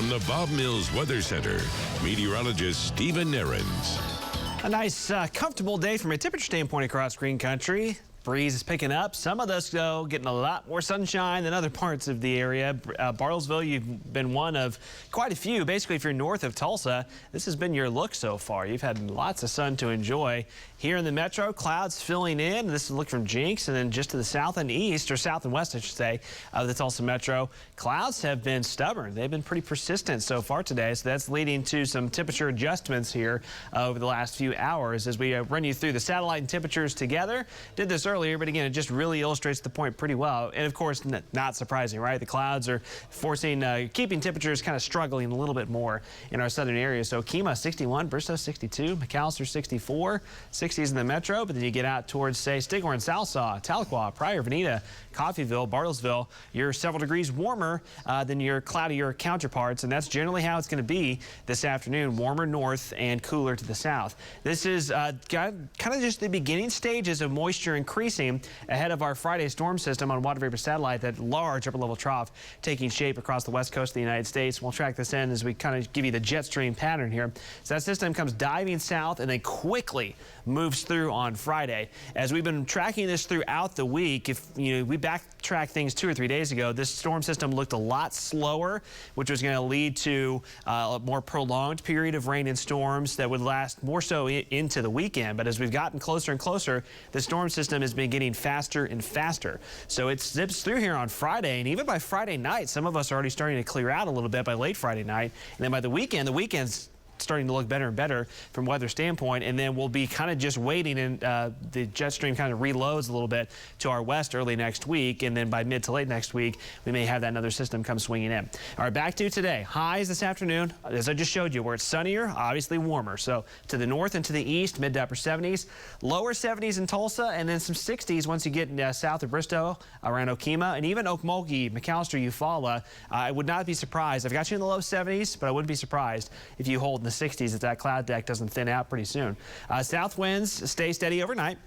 From the Bob Mills Weather Center, meteorologist Stephen Nehrenz. A nice, comfortable day from a temperature standpoint across green country. Breeze is picking up. Some of us, though, getting a lot more sunshine than other parts of the area. Bartlesville, you've been one of quite a few. Basically, if you're north of Tulsa, this has been your look so far. You've had lots of sun to enjoy. Here in the metro, clouds filling in. This is a look from Jinx, and then just to the south and east, or south and west, I should say, of the Tulsa metro, clouds have been stubborn. They've been pretty persistent so far today, so that's leading to some temperature adjustments here over the last few hours as we run you through the satellite and temperatures together. Did this earlier, but again, it just really illustrates the point pretty well. And of course, not surprising, right? The clouds are forcing, keeping temperatures kind of struggling a little bit more in our southern area. So Kemah 61, Bristow 62, McAllister 64, 60s in the metro, but then you get out towards, say, Stigler and Salsaw, Tahlequah, Pryor, Veneta, Coffeyville, Bartlesville, you're several degrees warmer than your cloudier counterparts, and that's generally how it's going to be this afternoon, warmer north and cooler to the south. This is kind of just the beginning stages of moisture increasing ahead of our Friday storm system on water vapor satellite, that large upper level trough taking shape across the west coast of the United States. We'll track this in as we kind of give you the jet stream pattern here. So that system comes diving south and then quickly moves through on Friday. As we've been tracking this throughout the week, if we backtrack things 2 or 3 days ago, this storm system looked a lot slower, which was going to lead to a more prolonged period of rain and storms that would last more so into the weekend. But as we've gotten closer and closer, the storm system has been getting faster and faster. So it zips through here on Friday, and even by Friday night, some of us are already starting to clear out a little bit by late Friday night. And then by the weekend's starting to look better and better from weather standpoint, and then we'll be kind of just waiting, and the jet stream kind of reloads a little bit to our west early next week, and then by mid to late next week we may have that another system come swinging in. All right, back to today. Highs this afternoon, as I just showed you, where it's sunnier, obviously warmer. So to the north and to the east, mid to upper 70s, lower 70s in Tulsa, and then some 60s once you get south of Bristow, around Okemah, and even Okmulgee, McAllister, Eufaula. I would not be surprised. I've got you in the low 70s, but I wouldn't be surprised if you hold in the 60s if that cloud deck doesn't thin out pretty soon. South winds stay steady overnight.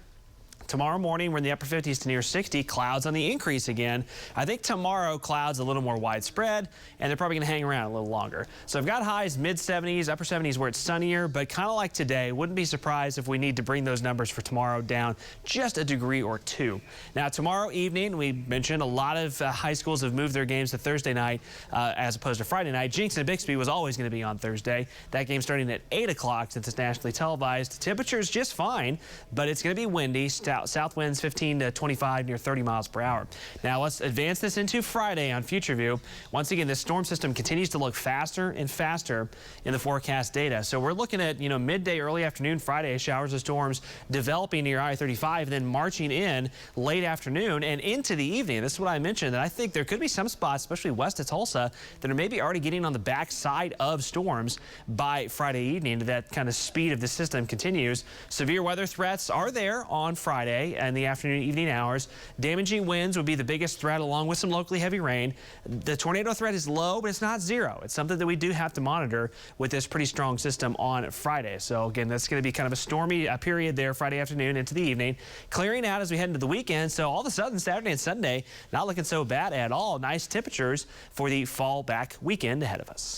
Tomorrow morning, we're in the upper 50s to near 60. Clouds on the increase again. I think tomorrow, clouds a little more widespread, and they're probably going to hang around a little longer. So I've got highs mid-70s, upper 70s where it's sunnier, but kind of like today, wouldn't be surprised if we need to bring those numbers for tomorrow down just a degree or two. Now, tomorrow evening, we mentioned a lot of high schools have moved their games to Thursday night as opposed to Friday night. Jinx and Bixby was always going to be on Thursday. That game starting at 8 o'clock since it's nationally televised. Temperatures just fine, but it's going to be windy. South winds 15 to 25, near 30 miles per hour. Now let's advance this into Friday on Future View. Once again, this storm system continues to look faster and faster in the forecast data. So we're looking at, midday, early afternoon Friday, showers of storms developing near I-35, then marching in late afternoon and into the evening. This is what I mentioned, that I think there could be some spots, especially west of Tulsa, that are maybe already getting on the backside of storms by Friday evening. That kind of speed of the system continues. Severe weather threats are there on Friday and the afternoon evening hours. Damaging winds would be the biggest threat, along with some locally heavy rain. The tornado threat is low, but it's not zero. It's something that we do have to monitor with this pretty strong system on Friday. So again, that's going to be kind of a stormy period there Friday afternoon into the evening, clearing out as we head into the weekend. So all of a sudden, Saturday and Sunday not looking so bad at all. Nice temperatures for the fall back weekend ahead of us.